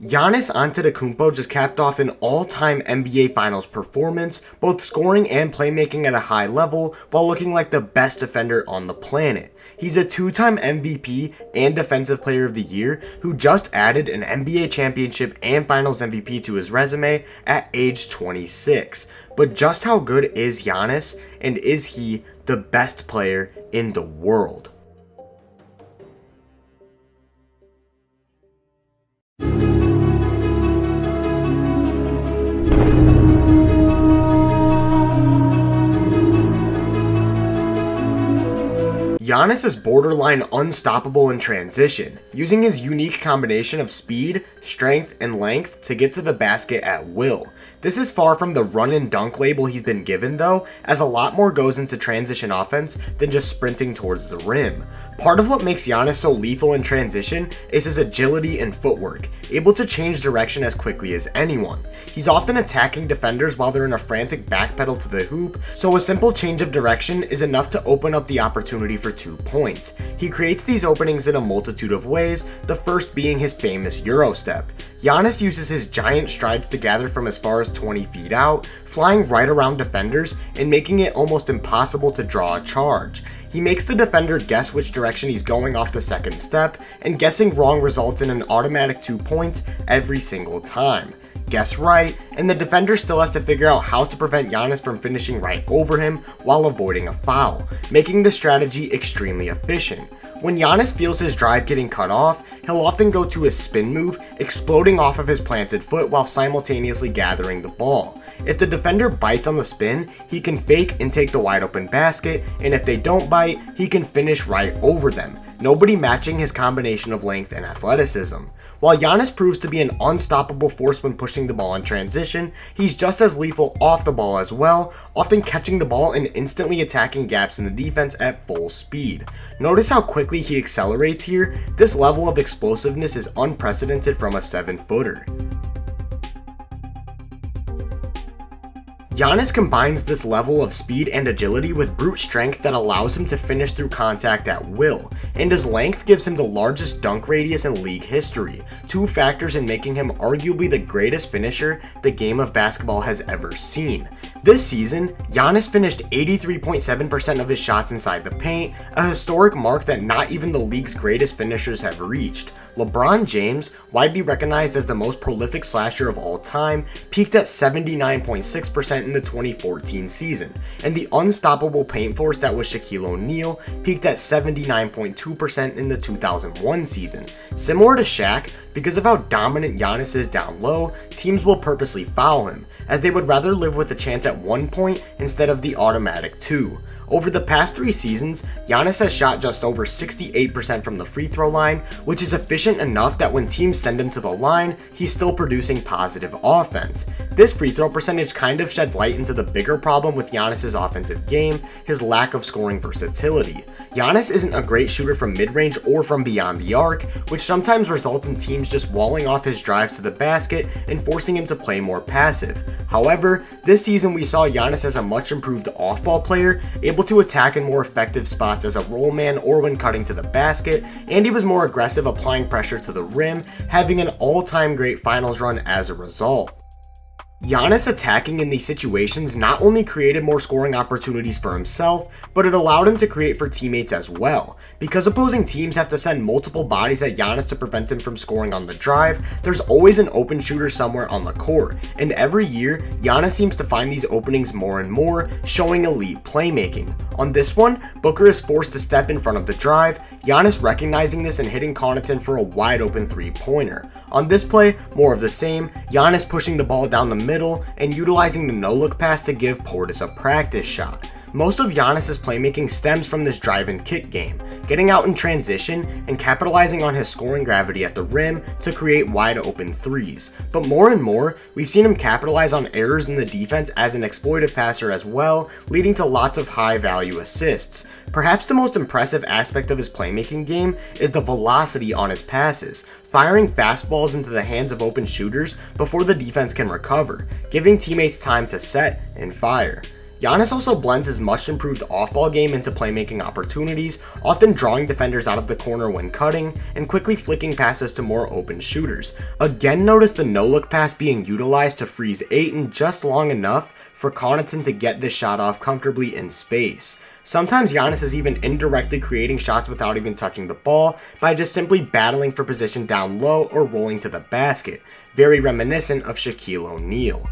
Giannis Antetokounmpo just capped off an all-time NBA Finals performance, both scoring and playmaking at a high level, while looking like the best defender on the planet. He's a two-time MVP and Defensive Player of the Year who just added an NBA championship and Finals MVP to his resume at age 26. But just how good is Giannis, and is he the best player in the world? Giannis is borderline unstoppable in transition, using his unique combination of speed, strength, and length to get to the basket at will. This is far from the run and dunk label he's been given though, as a lot more goes into transition offense than just sprinting towards the rim. Part of what makes Giannis so lethal in transition is his agility and footwork, able to change direction as quickly as anyone. He's often attacking defenders while they're in a frantic backpedal to the hoop, so a simple change of direction is enough to open up the opportunity for 2 points. He creates these openings in a multitude of ways, the first being his famous Euro step. Giannis uses his giant strides to gather from as far as 20 feet out, flying right around defenders and making it almost impossible to draw a charge. He makes the defender guess which direction he's going off the second step, and guessing wrong results in an automatic 2 points every single time. Guess right, and the defender still has to figure out how to prevent Giannis from finishing right over him while avoiding a foul, making the strategy extremely efficient. When Giannis feels his drive getting cut off, he'll often go to his spin move, exploding off of his planted foot while simultaneously gathering the ball. If the defender bites on the spin, he can fake and take the wide open basket, and if they don't bite, he can finish right over them, nobody matching his combination of length and athleticism. While Giannis proves to be an unstoppable force when pushing the ball in transition, he's just as lethal off the ball as well, often catching the ball and instantly attacking gaps in the defense at full speed. Notice how quickly he accelerates here. This level of explosiveness is unprecedented from a 7-footer. Giannis combines this level of speed and agility with brute strength that allows him to finish through contact at will, and his length gives him the largest dunk radius in league history, 2 factors in making him arguably the greatest finisher the game of basketball has ever seen. This season, Giannis finished 83.7% of his shots inside the paint, a historic mark that not even the league's greatest finishers have reached. LeBron James, widely recognized as the most prolific slasher of all time, peaked at 79.6% in the 2014 season, and the unstoppable paint force that was Shaquille O'Neal peaked at 79.2% in the 2001 season. Similar to Shaq, because of how dominant Giannis is down low, teams will purposely foul him, as they would rather live with a chance at 1 point instead of the automatic 2. Over the past 3 seasons, Giannis has shot just over 68% from the free throw line, which is efficient enough that when teams send him to the line, he's still producing positive offense. This free throw percentage kind of sheds light into the bigger problem with Giannis's offensive game, his lack of scoring versatility. Giannis isn't a great shooter from mid-range or from beyond the arc, which sometimes results in teams just walling off his drives to the basket and forcing him to play more passive. However, this season we saw Giannis as a much improved off-ball player, able to attack in more effective spots as a roll man or when cutting to the basket, and he was more aggressive applying pressure to the rim, having an all-time great finals run as a result. Giannis attacking in these situations not only created more scoring opportunities for himself, but it allowed him to create for teammates as well. Because opposing teams have to send multiple bodies at Giannis to prevent him from scoring on the drive, there's always an open shooter somewhere on the court, and every year, Giannis seems to find these openings more and more, showing elite playmaking. On this one, Booker is forced to step in front of the drive, Giannis recognizing this and hitting Connaughton for a wide open 3-pointer. On this play, more of the same, Giannis pushing the ball down the middle and utilizing the no-look pass to give Portis a practice shot. Most of Giannis's playmaking stems from this drive and kick game, getting out in transition and capitalizing on his scoring gravity at the rim to create wide open threes. But more and more, we've seen him capitalize on errors in the defense as an exploitive passer as well, leading to lots of high value assists. Perhaps the most impressive aspect of his playmaking game is the velocity on his passes, firing fastballs into the hands of open shooters before the defense can recover, giving teammates time to set and fire. Giannis also blends his much improved off-ball game into playmaking opportunities, often drawing defenders out of the corner when cutting, and quickly flicking passes to more open shooters. Again, notice the no-look pass being utilized to freeze Ayton just long enough for Connaughton to get this shot off comfortably in space. Sometimes Giannis is even indirectly creating shots without even touching the ball by just simply battling for position down low or rolling to the basket, very reminiscent of Shaquille O'Neal.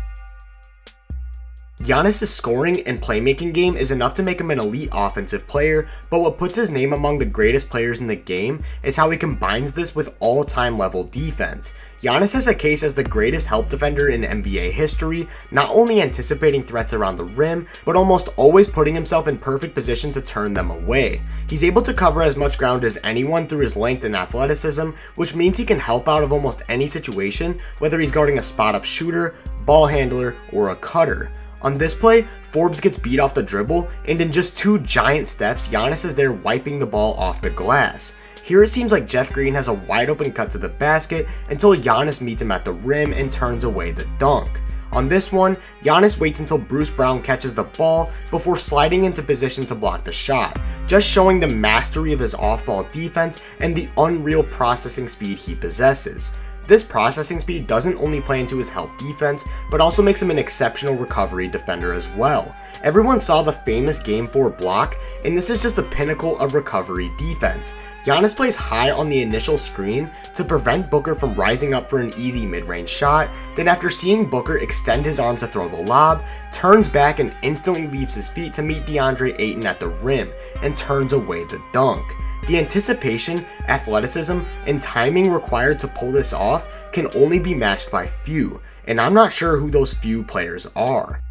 Giannis' scoring and playmaking game is enough to make him an elite offensive player, but what puts his name among the greatest players in the game is how he combines this with all-time level defense. Giannis has a case as the greatest help defender in NBA history, not only anticipating threats around the rim, but almost always putting himself in perfect position to turn them away. He's able to cover as much ground as anyone through his length and athleticism, which means he can help out of almost any situation, whether he's guarding a spot-up shooter, ball handler, or a cutter. On this play, Forbes gets beat off the dribble, and in just 2 giant steps, Giannis is there wiping the ball off the glass. Here it seems like Jeff Green has a wide open cut to the basket until Giannis meets him at the rim and turns away the dunk. On this one, Giannis waits until Bruce Brown catches the ball before sliding into position to block the shot, just showing the mastery of his off-ball defense and the unreal processing speed he possesses. This processing speed doesn't only play into his help defense, but also makes him an exceptional recovery defender as well. Everyone saw the famous Game 4 block, and this is just the pinnacle of recovery defense. Giannis plays high on the initial screen to prevent Booker from rising up for an easy mid-range shot, then after seeing Booker extend his arm to throw the lob, turns back and instantly leaves his feet to meet DeAndre Ayton at the rim, and turns away the dunk. The anticipation, athleticism, and timing required to pull this off can only be matched by few, and I'm not sure who those few players are.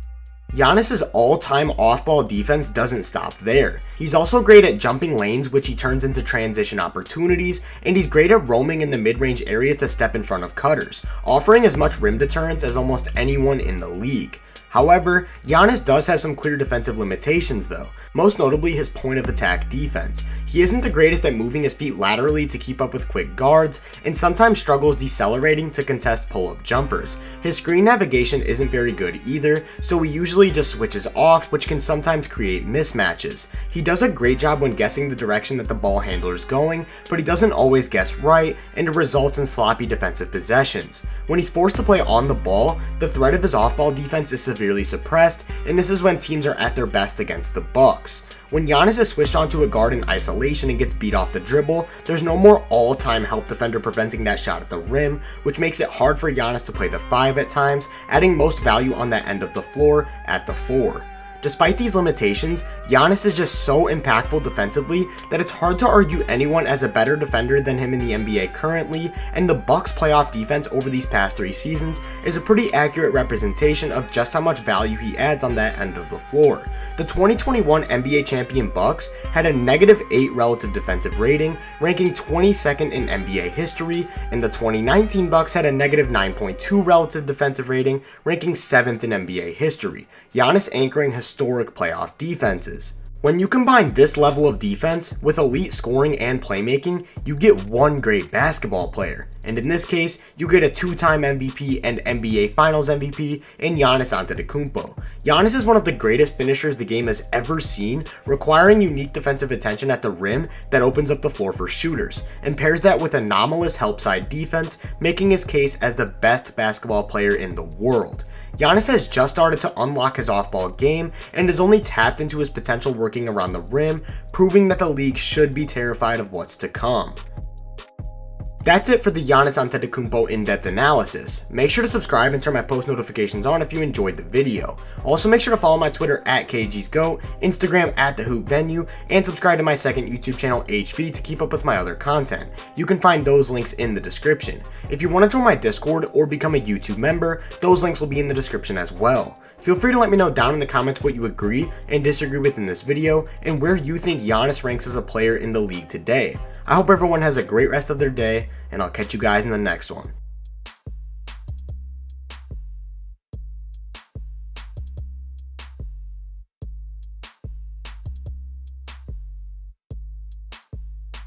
Giannis' all-time off-ball defense doesn't stop there. He's also great at jumping lanes, which he turns into transition opportunities, and he's great at roaming in the mid-range area to step in front of cutters, offering as much rim deterrence as almost anyone in the league. However, Giannis does have some clear defensive limitations though, most notably his point of attack defense. He isn't the greatest at moving his feet laterally to keep up with quick guards, and sometimes struggles decelerating to contest pull-up jumpers. His screen navigation isn't very good either, so he usually just switches off, which can sometimes create mismatches. He does a great job when guessing the direction that the ball handler is going, but he doesn't always guess right, and it results in sloppy defensive possessions. When he's forced to play on the ball, the threat of his off-ball defense is severely suppressed, and this is when teams are at their best against the Bucks. When Giannis is switched onto a guard in isolation and gets beat off the dribble, there's no more all-time help defender preventing that shot at the rim, which makes it hard for Giannis to play the 5 at times, adding most value on that end of the floor at the 4. Despite these limitations, Giannis is just so impactful defensively that it's hard to argue anyone as a better defender than him in the NBA currently, and the Bucks' playoff defense over these past 3 seasons is a pretty accurate representation of just how much value he adds on that end of the floor. The 2021 NBA champion Bucks had a -8 relative defensive rating, ranking 22nd in NBA history, and the 2019 Bucks had a -9.2 relative defensive rating, ranking 7th in NBA history. Giannis anchoring historic playoff defenses. When you combine this level of defense with elite scoring and playmaking, you get one great basketball player, and in this case, you get a 2-time MVP and NBA Finals MVP in Giannis Antetokounmpo. Giannis is one of the greatest finishers the game has ever seen, requiring unique defensive attention at the rim that opens up the floor for shooters, and pairs that with anomalous help side defense, making his case as the best basketball player in the world. Giannis has just started to unlock his off-ball game and has only tapped into his potential working around the rim, proving that the league should be terrified of what's to come. That's it for the Giannis Antetokounmpo in-depth analysis. Make sure to subscribe and turn my post notifications on if you enjoyed the video. Also make sure to follow my Twitter at KGsGoat, Instagram at TheHoopVenue, and subscribe to my second YouTube channel HV to keep up with my other content. You can find those links in the description. If you want to join my Discord or become a YouTube member, those links will be in the description as well. Feel free to let me know down in the comments what you agree and disagree with in this video, and where you think Giannis ranks as a player in the league today. I hope everyone has a great rest of their day, and I'll catch you guys in the next one.